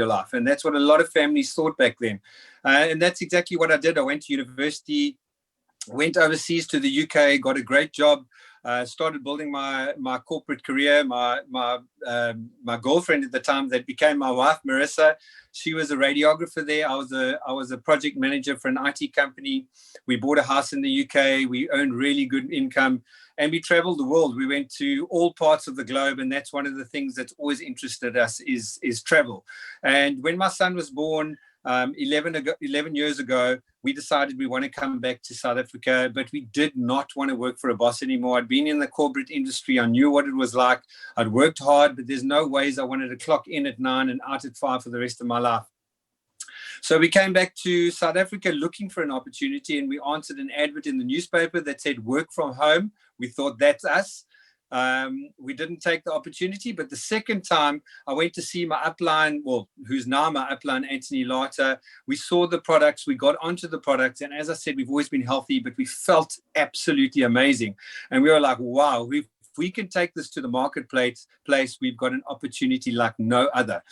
your life. And that's what a lot of families thought back then. And that's exactly what I did. I went to university, went overseas to the UK, got a great job, started building my corporate career. My girlfriend at the time that became my wife, Marissa, she was a radiographer there. I was a project manager for an IT company. We bought a house in the UK. We earned really good income, and we traveled the world. We went to all parts of the globe, and that's one of the things that's always interested us is travel. And when my son was born, 11 years ago, we decided we want to come back to South Africa, but we did not want to work for a boss anymore. I'd been in the corporate industry. I knew what it was like. I'd worked hard, but there's no ways I wanted to clock in at 9 and out at 5 for the rest of my life. So we came back to South Africa looking for an opportunity, and we answered an advert in the newspaper that said work from home. We thought that's us. We didn't take the opportunity, but the second time I went to see my upline, well, who's now my upline, Anthony Lata. We saw the products, we got onto the products, and as I said, we've always been healthy, but we felt absolutely amazing. And we were like, wow, if we can take this to the marketplace, we've got an opportunity like no other.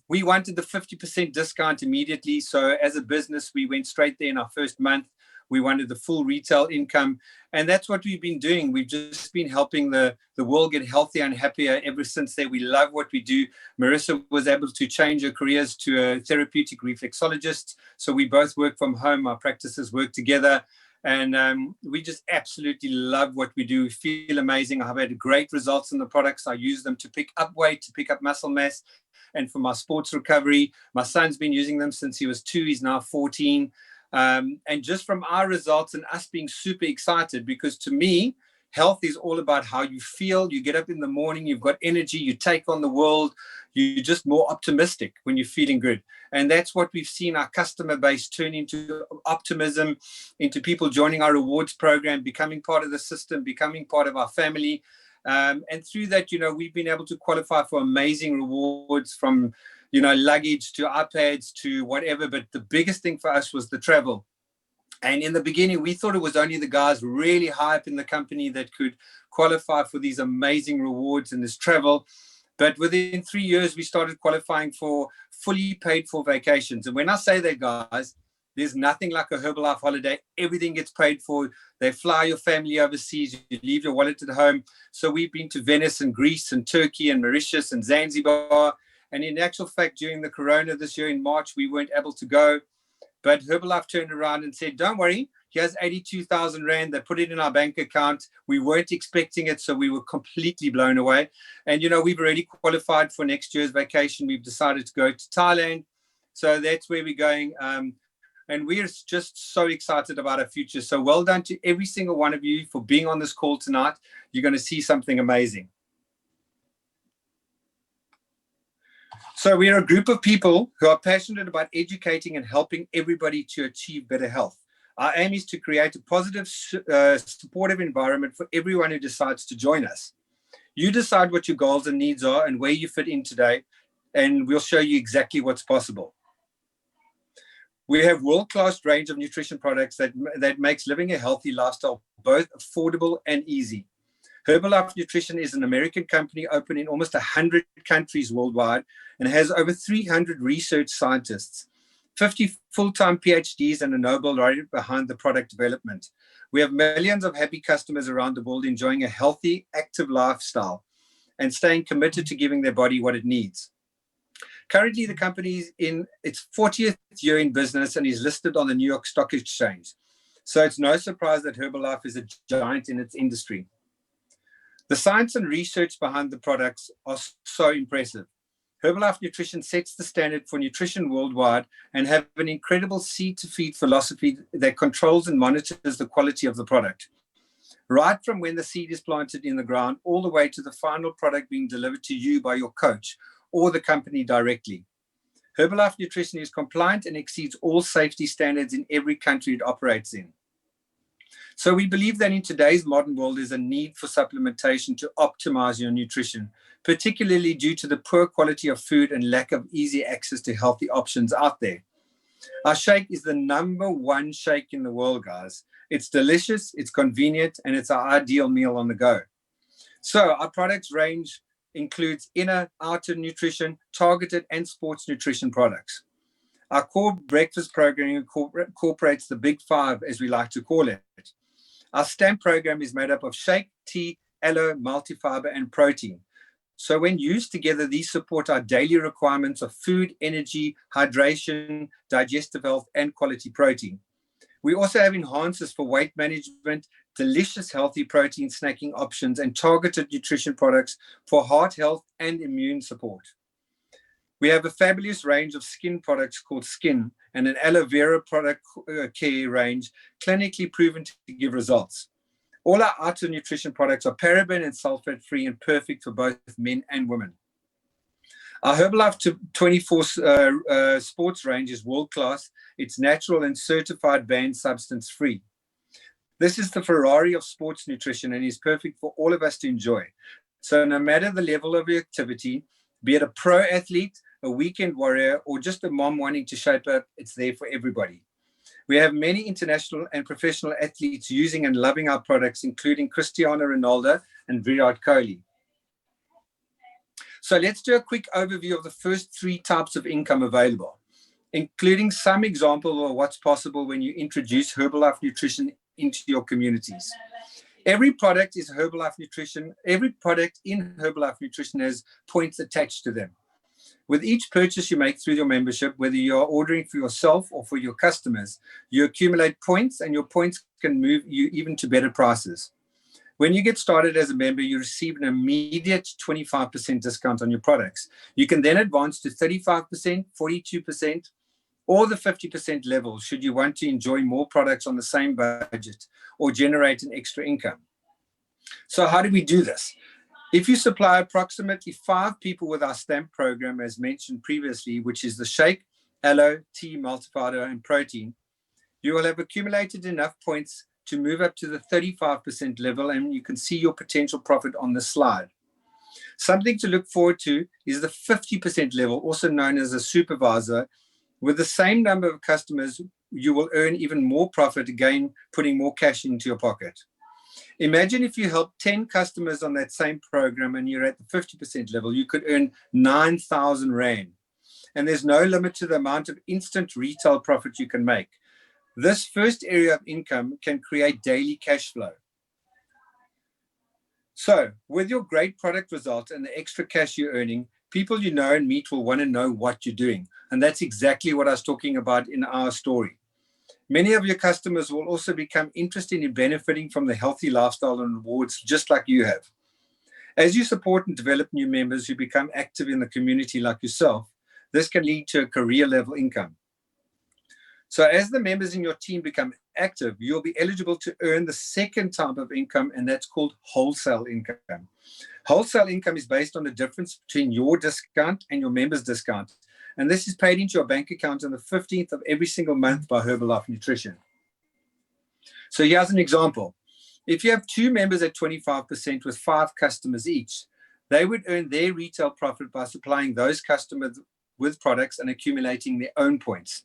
We wanted the 50% discount immediately. So as a business, we went straight there in our first month. We wanted the full retail income. And that's what we've been doing. We've just been helping the world get healthier and happier ever since then. We love what we do. Marissa was able to change her careers to a therapeutic reflexologist. So we both work from home. Our practices work together. And we just absolutely love what we do. We feel amazing. I've had great results in the products. I use them to pick up weight, to pick up muscle mass, and for my sports recovery. My son's been using them since he was 2. He's now 14. And just from our results and us being super excited, because to me, health is all about how you feel. You get up in the morning, you've got energy, you take on the world, you're just more optimistic when you're feeling good. And that's what we've seen our customer base turn into optimism, into people joining our rewards program, becoming part of the system, becoming part of our family. And through that, we've been able to qualify for amazing rewards from luggage to iPads to whatever. But the biggest thing for us was the travel. And in the beginning, we thought it was only the guys really high up in the company that could qualify for these amazing rewards and this travel. But within 3 years, we started qualifying for fully paid for vacations. And when I say that, guys, there's nothing like a Herbalife holiday. Everything gets paid for. They fly your family overseas. You leave your wallet at home. So we've been to Venice and Greece and Turkey and Mauritius and Zanzibar. And in actual fact, during the corona this year in March, we weren't able to go. But Herbalife turned around and said, don't worry, here's 82,000 Rand. They put it in our bank account. We weren't expecting it, so we were completely blown away. And, we've already qualified for next year's vacation. We've decided to go to Thailand. So that's where we're going. And we're just so excited about our future. So well done to every single one of you for being on this call tonight. You're going to see something amazing. So we're a group of people who are passionate about educating and helping everybody to achieve better health. Our aim is to create a positive, supportive environment for everyone who decides to join us. You decide what your goals and needs are and where you fit in today, and we'll show you exactly what's possible. We have world-class range of nutrition products that makes living a healthy lifestyle both affordable and easy. Herbalife Nutrition is an American company open in almost 100 countries worldwide and has over 300 research scientists, 50 full-time PhDs, and a Nobel laureate behind the product development. We have millions of happy customers around the world enjoying a healthy, active lifestyle and staying committed to giving their body what it needs. Currently, the company is in its 40th year in business and is listed on the New York Stock Exchange. So it's no surprise that Herbalife is a giant in its industry. The science and research behind the products are so impressive. Herbalife Nutrition sets the standard for nutrition worldwide and have an incredible seed-to-feed philosophy that controls and monitors the quality of the product. Right from when the seed is planted in the ground, all the way to the final product being delivered to you by your coach or the company directly. Herbalife Nutrition is compliant and exceeds all safety standards in every country it operates in. So we believe that in today's modern world, there's a need for supplementation to optimize your nutrition, particularly due to the poor quality of food and lack of easy access to healthy options out there. Our shake is the #1 shake in the world, guys. It's delicious, it's convenient, and it's our ideal meal on the go. So our products range includes inner, outer nutrition, targeted and sports nutrition products. Our core breakfast program incorporates the big five, as we like to call it. Our STAMP program is made up of shake, tea, aloe, multifiber, and protein. So when used together, these support our daily requirements of food, energy, hydration, digestive health, and quality protein. We also have enhancers for weight management, delicious healthy protein snacking options, and targeted nutrition products for heart health and immune support. We have a fabulous range of skin products called Skin and an aloe vera product care range clinically proven to give results. All our outer nutrition products are paraben and sulfate free and perfect for both men and women. Our Herbalife 24 sports range is world-class. It's natural and certified banned substance free. This is the Ferrari of sports nutrition and is perfect for all of us to enjoy. So no matter the level of your activity, be it a pro athlete, a weekend warrior, or just a mom wanting to shape up, it's there for everybody. We have many international and professional athletes using and loving our products, including Cristiano Ronaldo and Virat Kohli. So let's do a quick overview of the first three types of income available, including some examples of what's possible when you introduce Herbalife Nutrition into your communities. Every product is Herbalife Nutrition. Every product in Herbalife Nutrition has points attached to them. With each purchase you make through your membership, whether you are ordering for yourself or for your customers, you accumulate points, and your points can move you even to better prices. When you get started as a member, you receive an immediate 25% discount on your products. You can then advance to 35%, 42%, or the 50% level should you want to enjoy more products on the same budget or generate an extra income. So how do we do this? If you supply approximately 5 people with our STAMP program, as mentioned previously, which is the shake, aloe, tea, multifiber, and protein, you will have accumulated enough points to move up to the 35% level, and you can see your potential profit on the slide. Something to look forward to is the 50% level, also known as a supervisor. With the same number of customers, you will earn even more profit, again, putting more cash into your pocket. Imagine if you help 10 customers on that same program and you're at the 50% level, you could earn 9,000 Rand. And there's no limit to the amount of instant retail profit you can make. This first area of income can create daily cash flow. So with your great product results and the extra cash you're earning, people you know and meet will want to know what you're doing. And that's exactly what I was talking about in our story. Many of your customers will also become interested in benefiting from the healthy lifestyle and rewards just like you have. As you support and develop new members who become active in the community like yourself, this can lead to a career level income. So as the members in your team become active, you'll be eligible to earn the second type of income, and that's called wholesale income. Wholesale income is based on the difference between your discount and your members' discount. And this is paid into your bank account on the 15th of every single month by Herbalife Nutrition. So here's an example. If you have 2 members at 25% with 5 customers each, they would earn their retail profit by supplying those customers with products and accumulating their own points.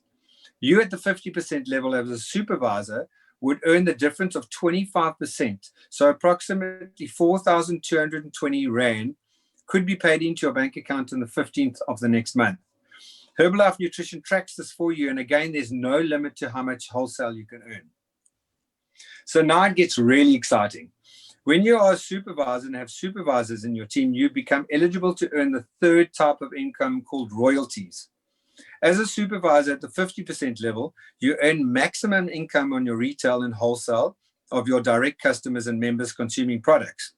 You at the 50% level as a supervisor would earn the difference of 25%. So approximately 4,220 Rand could be paid into your bank account on the 15th of the next month. Herbalife Nutrition tracks this for you, and again, there's no limit to how much wholesale you can earn. So now it gets really exciting. When you are a supervisor and have supervisors in your team, you become eligible to earn the third type of income called royalties. As a supervisor at the 50% level, you earn maximum income on your retail and wholesale of your direct customers and members consuming products.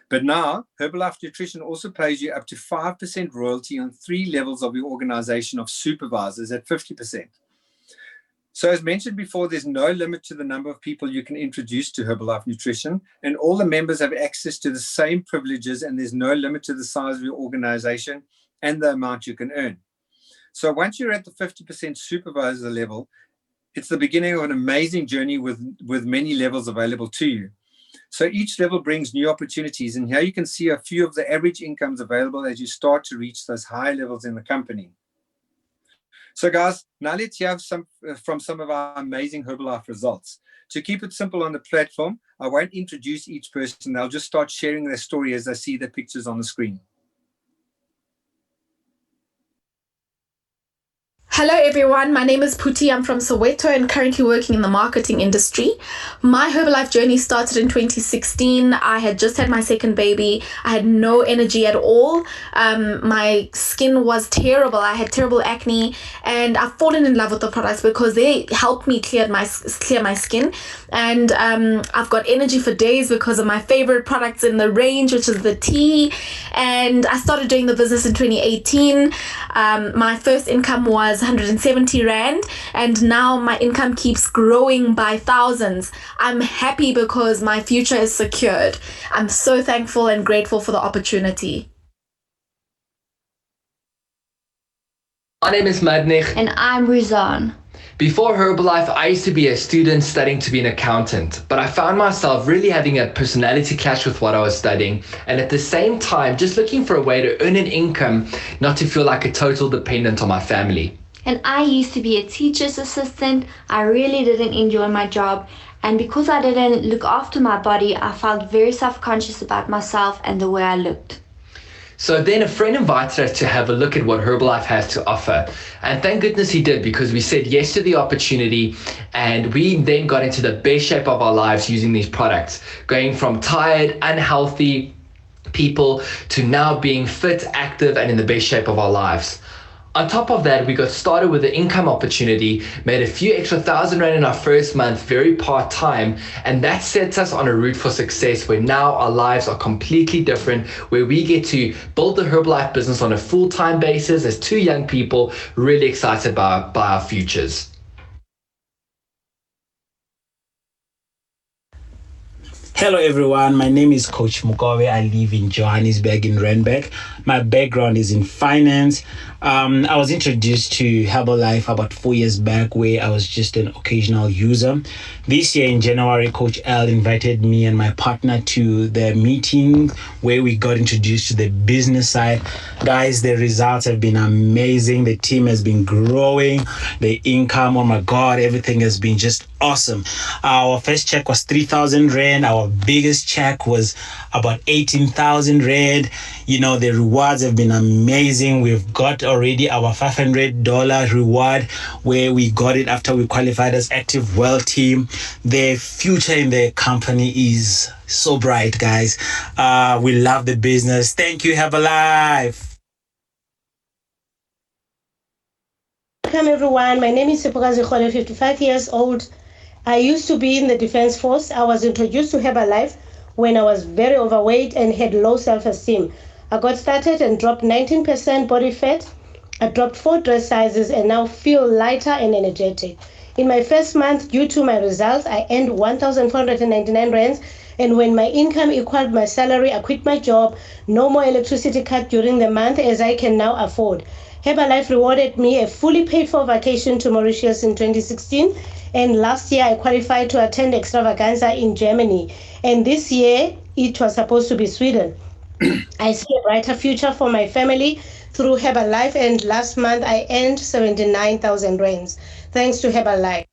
But now, Herbalife Nutrition also pays you up to 5% royalty on 3 levels of your organization of supervisors at 50%. So as mentioned before, there's no limit to the number of people you can introduce to Herbalife Nutrition, and all the members have access to the same privileges, and there's no limit to the size of your organization and the amount you can earn. So once you're at the 50% supervisor level, it's the beginning of an amazing journey with many levels available to you. So each level brings new opportunities, and here you can see a few of the average incomes available as you start to reach those higher levels in the company. So guys, now let's hear from some of our amazing Herbalife results. To keep it simple on the platform, I won't introduce each person. They'll just start sharing their story as I see the pictures on the screen. Hello everyone, my name is Puti. I'm from Soweto and currently working in the marketing industry. My Herbalife journey started in 2016. I had just had my second baby. I had no energy at all. My skin was terrible. I had terrible acne, and I've fallen in love with the products because they helped me clear my skin. And I've got energy for days because of my favorite products in the range, which is the tea. And I started doing the business in 2018. My first income was 170 Rand, and now my income keeps growing by thousands. I'm happy because my future is secured. I'm so thankful and grateful for the opportunity. My name is Madnich. And I'm Rizan. Before Herbalife, I used to be a student studying to be an accountant, but I found myself really having a personality clash with what I was studying, and at the same time, just looking for a way to earn an income, not to feel like a total dependent on my family. And I used to be a teacher's assistant. I really didn't enjoy my job. And because I didn't look after my body, I felt very self-conscious about myself and the way I looked. So then a friend invited us to have a look at what Herbalife has to offer. And thank goodness he did, because we said yes to the opportunity, and we then got into the best shape of our lives using these products, going from tired, unhealthy people to now being fit, active, and in the best shape of our lives. On top of that, we got started with the income opportunity, made a few extra R1,000 in our first month, very part-time, and that sets us on a route for success where now our lives are completely different, where we get to build the Herbalife business on a full-time basis as two young people really excited by our futures. Hello everyone, my name is Coach Mugabe. I live in Johannesburg in Randburg. My background is in finance. I was introduced to Herbalife about 4 years back, where I was just an occasional user. This year in January, Coach L invited me and my partner to the meeting where we got introduced to the business side. Guys, the results have been amazing. The team has been growing. The income, oh my God, everything has been just awesome. Our first check was 3,000 Rand. Our biggest check was about 18,000 Rand. You know, the rewards have been amazing. We've got already our $500 reward where we got it after we qualified as Active Well Team. The future in the company is so bright, guys. We love the business. Thank you, Herbalife. Welcome everyone. My name is Sepokazi Khole, 55 years old. I used to be in the Defense Force. I was introduced to Herbalife when I was very overweight and had low self-esteem. I got started and dropped 19% body fat. I dropped 4 dress sizes and now feel lighter and energetic. In my first month, due to my results, I earned 1,499 rands. And when my income equaled my salary, I quit my job. No more electricity cut during the month, as I can now afford. Herbalife rewarded me a fully paid for vacation to Mauritius in 2016. And last year I qualified to attend Extravaganza in Germany. And this year it was supposed to be Sweden. I see a brighter future for my family through Herbalife, and last month I earned 79,000 rands. Thanks to Herbalife.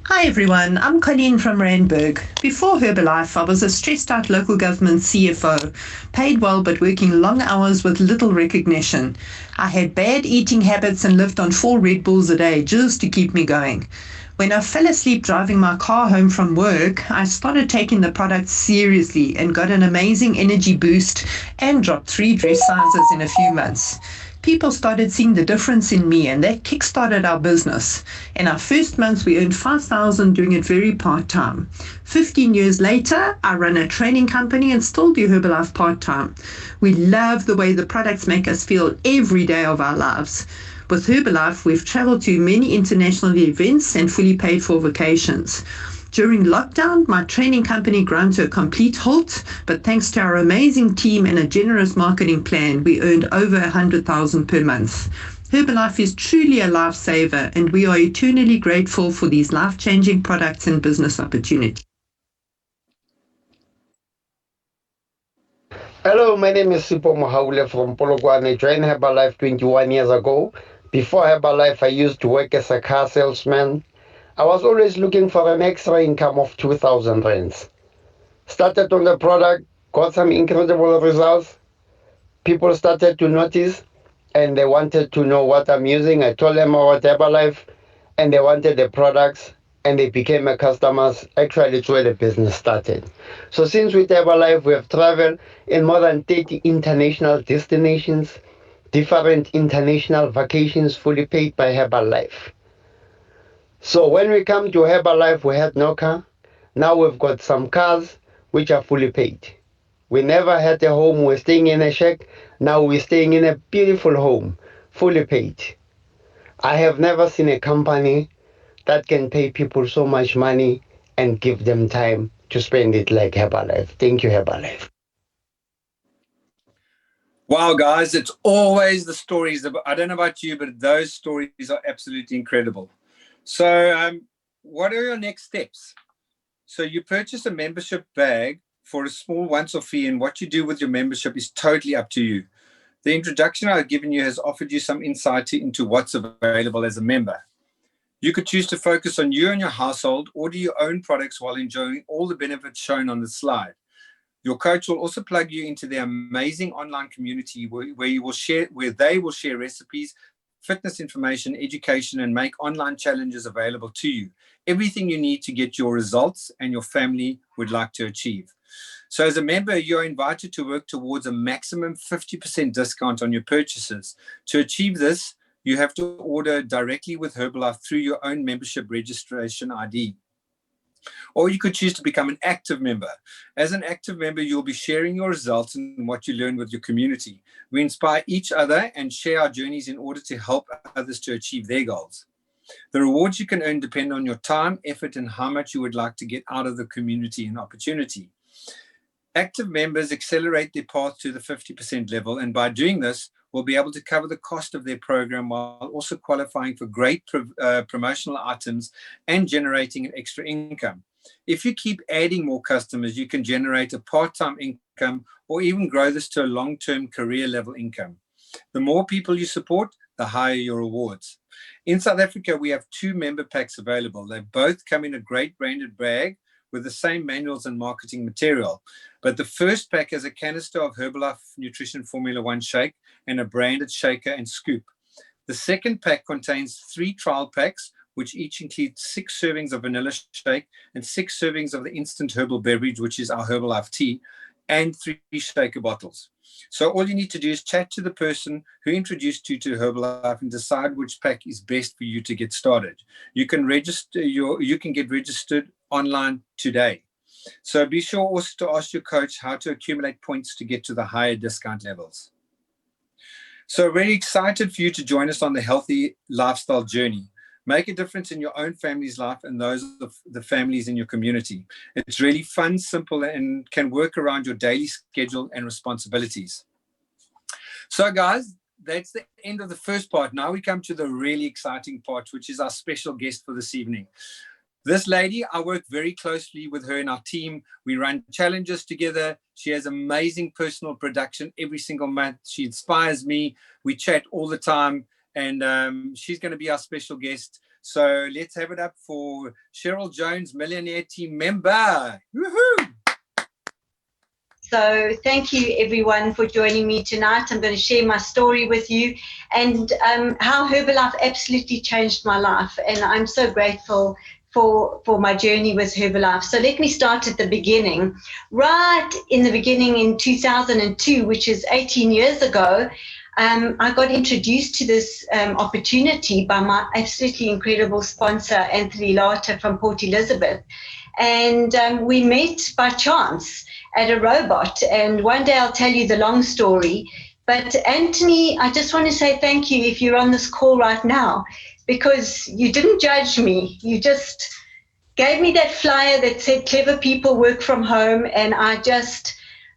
Hi everyone, I'm Colleen from Randburg. Before Herbalife, I was a stressed out local government CFO, paid well but working long hours with little recognition. I had bad eating habits and lived on 4 Red Bulls a day just to keep me going. When I fell asleep driving my car home from work, I started taking the product seriously and got an amazing energy boost and dropped 3 dress sizes in a few months. People started seeing the difference in me, and that kick-started our business. In our first month, we earned 5,000 doing it very part-time. 15 years later, I run a training company and still do Herbalife part-time. We love the way the products make us feel every day of our lives. With Herbalife, we've traveled to many international events and fully paid for vacations. During lockdown, my training company ground to a complete halt, but thanks to our amazing team and a generous marketing plan, we earned over 100,000 per month. Herbalife is truly a lifesaver, and we are eternally grateful for these life-changing products and business opportunities. Hello, my name is Sipo Mohaule from Polokwane. I joined Herbalife 21 years ago. Before Herbalife, I used to work as a car salesman. I was always looking for an extra income of 2,000 rands. Started on the product, got some incredible results. People started to notice and they wanted to know what I'm using. I told them about Herbalife and they wanted the products and they became my customers. Actually, it's where the business started. So since with Herbalife, we have traveled in more than 30 international destinations, different international vacations fully paid by Herbalife. So when we come to Herbalife, we had no car. Now we've got some cars which are fully paid. We never had a home. We're staying in a shack. Now we're staying in a beautiful home, fully paid. I have never seen a company that can pay people so much money and give them time to spend it like Herbalife. Thank you, Herbalife. Wow, guys, it's always the stories. I don't know about you, but those stories are absolutely incredible. So what are your next steps? So you purchase a membership bag for a small once-off fee, and what you do with your membership is totally up to you. The introduction I've given you has offered you some insight into what's available as a member. You could choose to focus on you and your household, or do your own products while enjoying all the benefits shown on the slide. Your coach will also plug you into their amazing online community where they will share recipes, fitness information, education, and make online challenges available to you. Everything you need to get your results and your family would like to achieve. So as a member, you're invited to work towards a maximum 50% discount on your purchases. To achieve this, you have to order directly with Herbalife through your own membership registration ID. Or you could choose to become an active member. As an active member, you'll be sharing your results and what you learn with your community. We inspire each other and share our journeys in order to help others to achieve their goals. The rewards you can earn depend on your time, effort, and how much you would like to get out of the community and opportunity. Active members accelerate their path to the 50% level, and by doing this, will be able to cover the cost of their program while also qualifying for great promotional items and generating an extra income. If you keep adding more customers, you can generate a part-time income or even grow this to a long-term career level income. The more people you support, the higher your rewards. In South Africa, we have 2 member packs available. They both come in a great branded bag with the same manuals and marketing material. But the first pack has a canister of Herbalife Nutrition Formula 1 shake and a branded shaker and scoop. The second pack contains 3 trial packs, which each include 6 servings of vanilla shake and 6 servings of the instant herbal beverage, which is our Herbalife tea, and 3 shaker bottles. So all you need to do is chat to the person who introduced you to Herbalife and decide which pack is best for you to get started. You can get registered online today. So be sure also to ask your coach how to accumulate points to get to the higher discount levels. So really excited for you to join us on the healthy lifestyle journey. Make a difference in your own family's life and those of the families in your community. It's really fun, simple, and can work around your daily schedule and responsibilities. So guys, that's the end of the first part. Now we come to the really exciting part, which is our special guest for this evening. This lady, I work very closely with her in our team. We run challenges together. She has amazing personal production every single month. She inspires me. We chat all the time. And she's going to be our special guest. So let's have it up for Cheryl Jones, Millionaire Team member. Woohoo! So thank you everyone for joining me tonight. I'm going to share my story with you and how Herbalife absolutely changed my life. And I'm so grateful for my journey with Herbalife. So let me start at the beginning. Right in the beginning in 2002, which is 18 years ago, I got introduced to this opportunity by my absolutely incredible sponsor, Anthony Lata from Port Elizabeth. And we met by chance at a robot. And one day I'll tell you the long story. But Anthony, I just want to say thank you if you're on this call right now, because you didn't judge me. You just gave me that flyer that said clever people work from home. And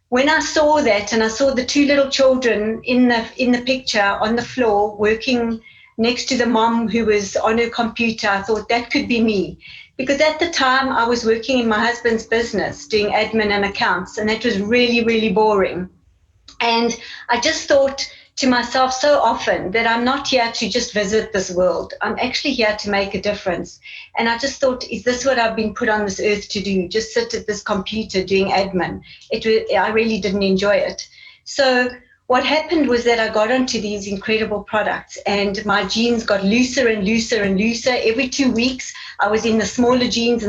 when I saw that and I saw the 2 little children in the picture on the floor working next to the mom who was on her computer, I thought that could be me. Because at the time I was working in my husband's business doing admin and accounts, and that was really, really boring. And I just thought to myself so often that I'm not here to just visit this world. I'm actually here to make a difference. And I just thought, is this what I've been put on this earth to do? Just sit at this computer doing admin. I really didn't enjoy it. So what happened was that I got onto these incredible products, and my jeans got looser and looser and looser. Every 2 weeks, I was in the smaller jeans,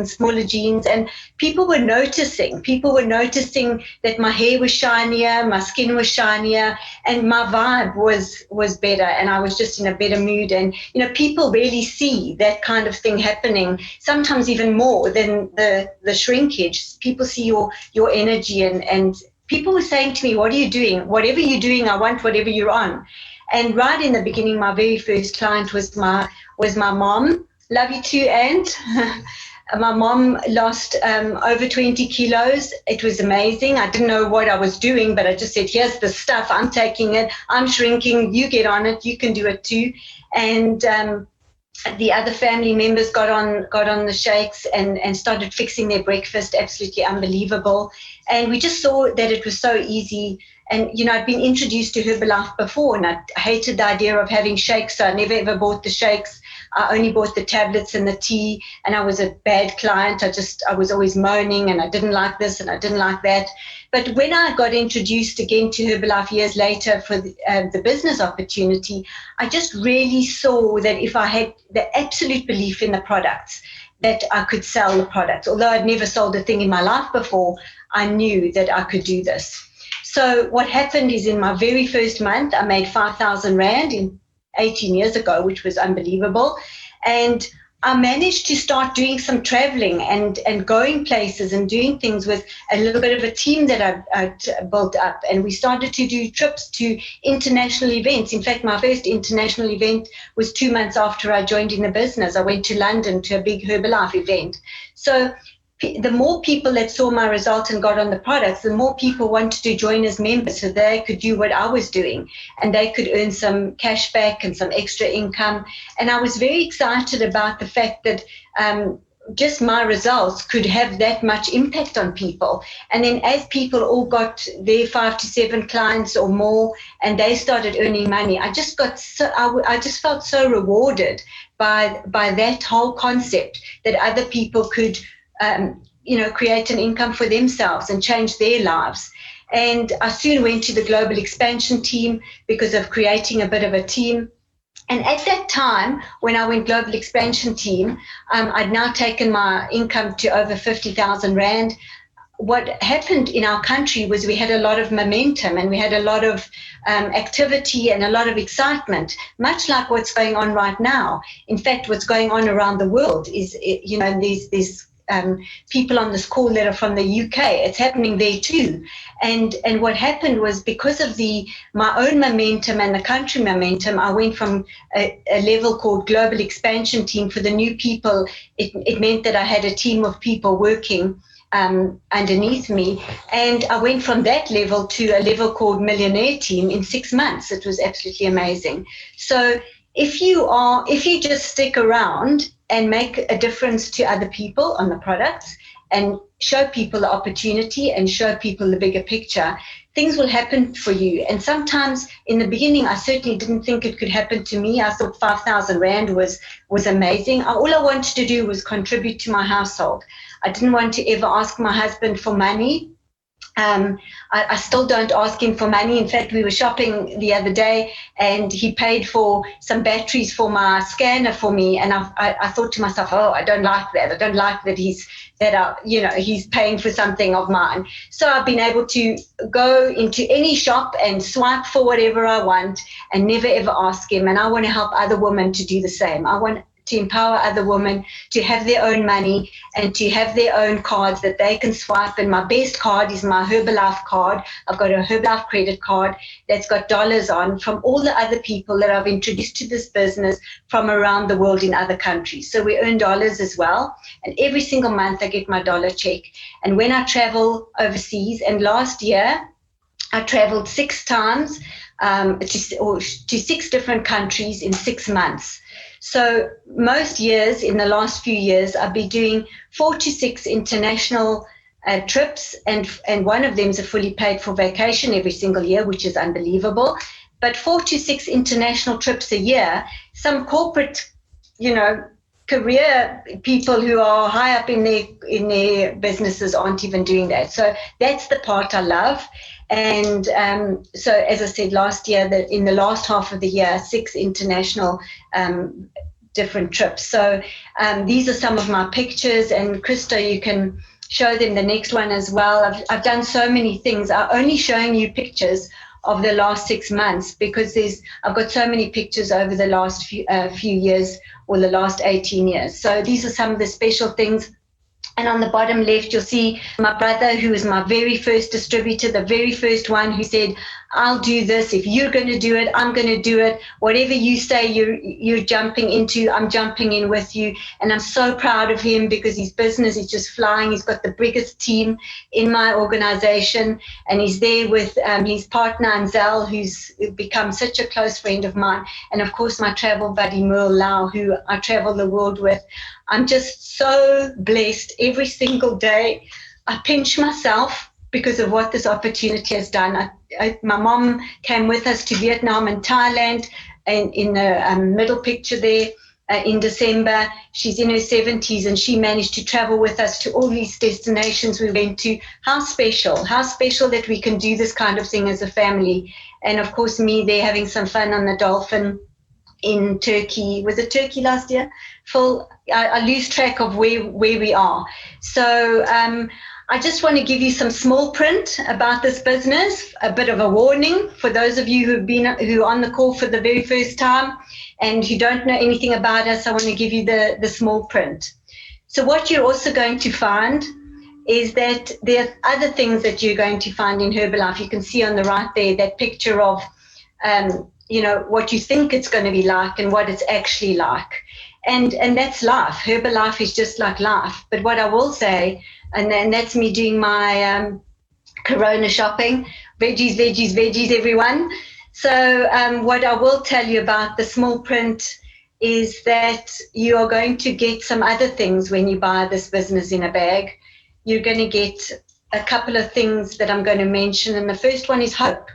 and people were noticing. People were noticing that my hair was shinier, my skin was shinier, and my vibe was better, and I was just in a better mood. And people really see that kind of thing happening, sometimes even more than the shrinkage. People see your energy, and people were saying to me, what are you doing? Whatever you're doing, I want whatever you're on. And right in the beginning, my very first client was my mom. Love you too, Aunt. My mom lost over 20 kilos. It was amazing. I didn't know what I was doing, but I just said, here's the stuff. I'm taking it. I'm shrinking. You get on it. You can do it too. And the other family members got on the shakes and started fixing their breakfast. Absolutely unbelievable. And we just saw that it was so easy. And I'd been introduced to Herbalife before, and I hated the idea of having shakes, so I never ever bought the shakes. I only bought the tablets and the tea, and I was a bad client. I was always moaning, and I didn't like this and I didn't like that. But when I got introduced again to Herbalife years later for the business opportunity, I just really saw that if I had the absolute belief in the products, that I could sell the products. Although I'd never sold a thing in my life before, I knew that I could do this. So what happened is, in my very first month, I made 5,000 Rand in 18 years ago, which was unbelievable. And I managed to start doing some traveling and going places and doing things with a little bit of a team that I'd built up. And we started to do trips to international events. In fact, my first international event was 2 months after I joined in the business. I went to London to a big Herbalife event. So the more people that saw my results and got on the products, the more people wanted to join as members so they could do what I was doing, and they could earn some cash back and some extra income. And I was very excited about the fact that just my results could have that much impact on people. And then as people all got their 5 to 7 clients or more, and they started earning money, I just felt so rewarded by that whole concept that other people could create an income for themselves and change their lives. And I soon went to the global expansion team because of creating a bit of a team. And at that time, when I went global expansion team, I'd now taken my income to over 50,000 Rand. What happened in our country was we had a lot of momentum, and we had a lot of activity and a lot of excitement, much like what's going on right now. In fact, what's going on around the world is, these people on this call that are from the UK, it's happening there too. And what happened was, because of my own momentum and the country momentum, I went from a level called global expansion team for the new people. It meant that I had a team of people working underneath me, and I went from that level to a level called millionaire team in 6 months. It was absolutely amazing. So if you just stick around and make a difference to other people on the products and show people the opportunity and show people the bigger picture, things will happen for you. And sometimes in the beginning, I certainly didn't think it could happen to me. I thought 5,000 Rand was amazing. All I wanted to do was contribute to my household. I didn't want to ever ask my husband for money. I still don't ask him for money. In fact, we were shopping the other day, and he paid for some batteries for my scanner for me. And I thought to myself, oh, I don't like that. I don't like that he's paying for something of mine. So I've been able to go into any shop and swipe for whatever I want and never ever ask him. And I want to help other women to do the same. I want to empower other women to have their own money and to have their own cards that they can swipe. And my best card is my Herbalife card. I've got a Herbalife credit card that's got dollars on from all the other people that I've introduced to this business from around the world in other countries. So we earn dollars as well. And every single month I get my dollar check. And when I travel overseas, and last year I traveled 6 times to 6 different countries in 6 months. So most years, in the last few years, I've been doing 4 to 6 international trips, and one of them is a fully paid for vacation every single year, which is unbelievable. But 4 to 6 international trips a year. Some corporate, career people who are high up in their businesses aren't even doing that. So that's the part I love. And so, as I said, last year, in the last half of the year, 6 international different trips. So these are some of my pictures, and Krista, you can show them the next one as well. I've done so many things. I'm only showing you pictures of the last 6 months because I've got so many pictures over the last few years, or the last 18 years. So these are some of the special things. And on the bottom left, you'll see my brother, who was my very first distributor, the very first one who said, I'll do this. If you're going to do it, I'm going to do it. Whatever you say you're jumping into, I'm jumping in with you. And I'm so proud of him because his business is just flying. He's got the biggest team in my organization. And he's there with his partner, Anzel, who's become such a close friend of mine. And of course, my travel buddy, Merle Lau, who I travel the world with. I'm just so blessed every single day. I pinch myself because of what this opportunity has done. My mom came with us to Vietnam and Thailand, and in the middle picture there in December. She's in her 70s and she managed to travel with us to all these destinations we went to. How special that we can do this kind of thing as a family. And of course, me there having some fun on the Dolphin in Turkey. Was it Turkey last year? Phil, I lose track of where we are. So I just want to give you some small print about this business, a bit of a warning for those of you who are on the call for the very first time and who don't know anything about us. I want to give you the small print. So what you're also going to find is that there are other things that you're going to find in Herbalife. You can see on the right there that picture of what you think it's going to be like and what it's actually like. And that's life. Herbalife is just like life. But what I will say, and that's me doing my Corona shopping, veggies, everyone. So what I will tell you about the small print is that you are going to get some other things when you buy this business in a bag. You're going to get a couple of things that I'm going to mention. And the first one is hope.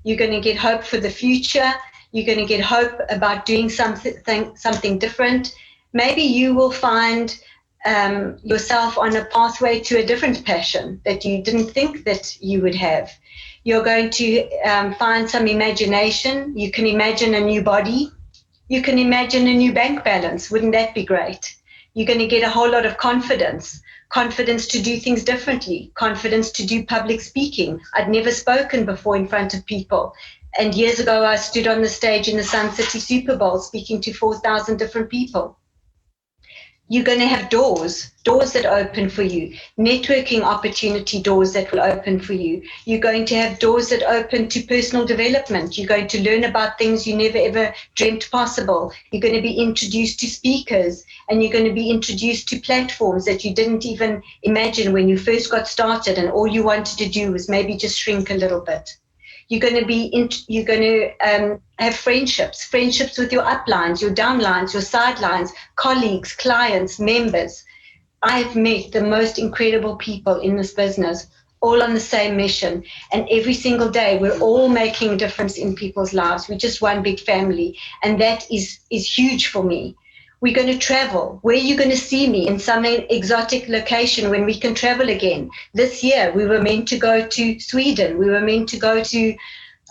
You're going to get hope for the future. You're going to get hope about doing something different. Maybe you will find yourself on a pathway to a different passion that you didn't think that you would have. You're going to find some imagination. You can imagine a new body. You can imagine a new bank balance. Wouldn't that be great? You're going to get a whole lot of confidence to do things differently, confidence to do public speaking. I'd never spoken before in front of people. And years ago, I stood on the stage in the Sun City Super Bowl speaking to 4,000 different people. You're going to have doors that open for you, networking opportunity doors that will open for you. You're going to have doors that open to personal development. You're going to learn about things you never ever dreamt possible. You're going to be introduced to speakers, and you're going to be introduced to platforms that you didn't even imagine when you first got started, and all you wanted to do was maybe just shrink a little bit. You're going to have friendships with your uplines, your downlines, your sidelines, colleagues, clients, members. I've met the most incredible people in this business, all on the same mission. And every single day, we're all making a difference in people's lives. We're just one big family. And that is huge for me. We're going to travel. Where are you going to see me? In some exotic location when we can travel again. This year, we were meant to go to Sweden. We were meant to go to,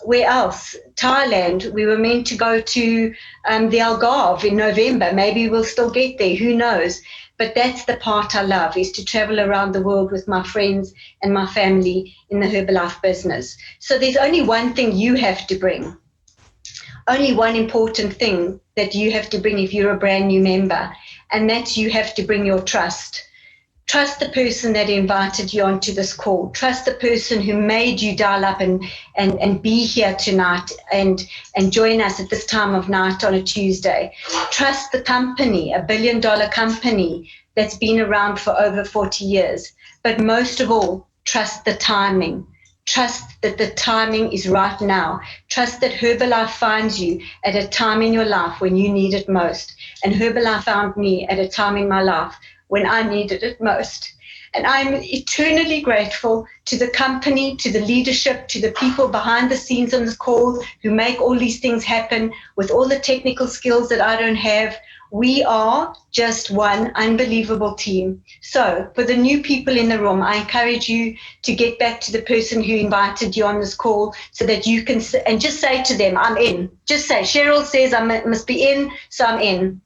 where else? Thailand. We were meant to go to the Algarve in November. Maybe we'll still get there. Who knows? But that's the part I love, is to travel around the world with my friends and my family in the Herbalife business. So there's only one thing you have to bring. Only one important thing that you have to bring if you're a brand new member, and that's you have to bring your trust. Trust the person that invited you onto this call. Trust the person who made you dial up and be here tonight and join us at this time of night on a Tuesday. Trust the company, $1 billion company that's been around for over 40 years. But most of all, trust the timing. Trust that the timing is right now. Trust that Herbalife finds you at a time in your life when you need it most. And Herbalife found me at a time in my life when I needed it most. And I'm eternally grateful to the company, to the leadership, to the people behind the scenes on this call who make all these things happen with all the technical skills that I don't have. We are just one unbelievable team. So for the new people in the room, I encourage you to get back to the person who invited you on this call so that you can, and just say to them, I'm in. Just say, Cheryl says I must be in, so I'm in.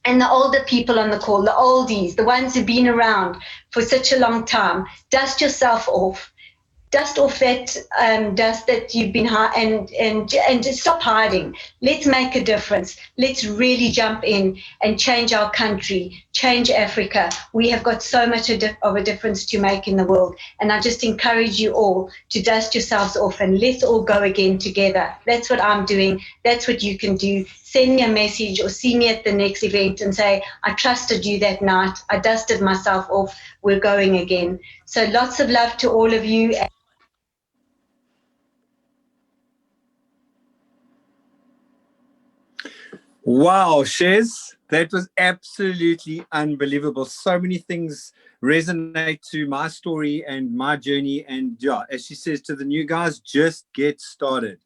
And the older people on the call, the oldies, the ones who've been around for such a long time, dust yourself off. Dust off that dust that you've been and just stop hiding. Let's make a difference. Let's really jump in and change our country, change Africa. We have got so much of a difference to make in the world. And I just encourage you all to dust yourselves off and let's all go again together. That's what I'm doing. That's what you can do. Send me a message or see me at the next event and say, I trusted you that night. I dusted myself off. We're going again. So lots of love to all of you. Wow, Shez, that was absolutely unbelievable. So many things resonate to my story and my journey. And yeah, as she says to the new guys, just get started.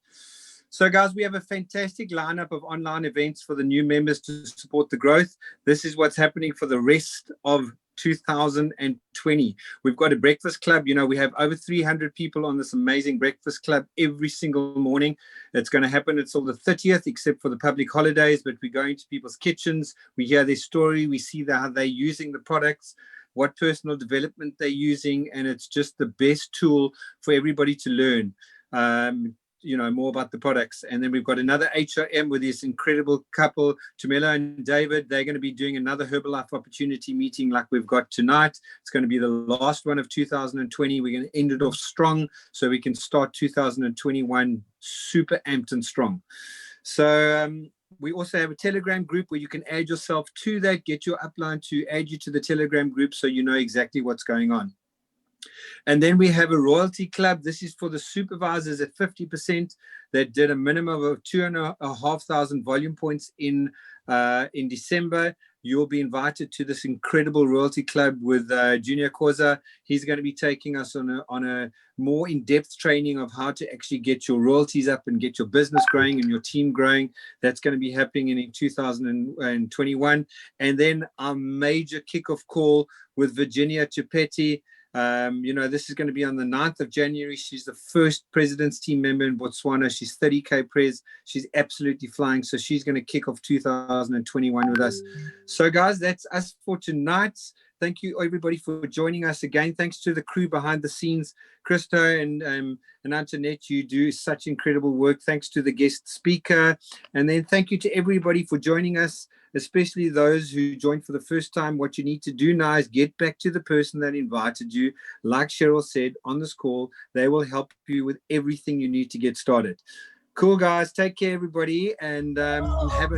So guys, we have a fantastic lineup of online events for the new members to support the growth. This is what's happening for the rest of 2020. We've got a breakfast club. You know, we have over 300 people on this amazing breakfast club every single morning. It's going to happen until the 30th, except for the public holidays, but we go into people's kitchens. We hear their story. We see how they're using the products, what personal development they're using, and it's just the best tool for everybody to learn. You know, more about the products. And then we've got another HOM with this incredible couple, Tamela and David. They're going to be doing another Herbalife opportunity meeting like we've got tonight. It's going to be the last one of 2020. We're going to end it off strong so we can start 2021 super amped and strong. So we also have a Telegram group where you can add yourself to that, get your upline to add you to the Telegram group so you know exactly what's going on. And then we have a royalty club. This is for the supervisors at 50% that did a minimum of 2,500 volume points in December. You'll be invited to this incredible royalty club with Junior Koza. He's going to be taking us on a more in-depth training of how to actually get your royalties up and get your business growing and your team growing. That's going to be happening in 2021. And then our major kickoff call with Virginia Chipetti. You know, this is going to be on the 9th of January. She's the first president's team member in Botswana. She's 30K pres. She's absolutely flying. So she's going to kick off 2021 with us. So guys, that's us for tonight. Thank you everybody for joining us again. Thanks to the crew behind the scenes, Christo and Antoinette. You do such incredible work. Thanks to the guest speaker. And then thank you to everybody for joining us, especially those who joined for the first time. What you need to do now is get back to the person that invited you. Like Cheryl said on this call, they will help you with everything you need to get started. Cool, guys. Take care, everybody, and have a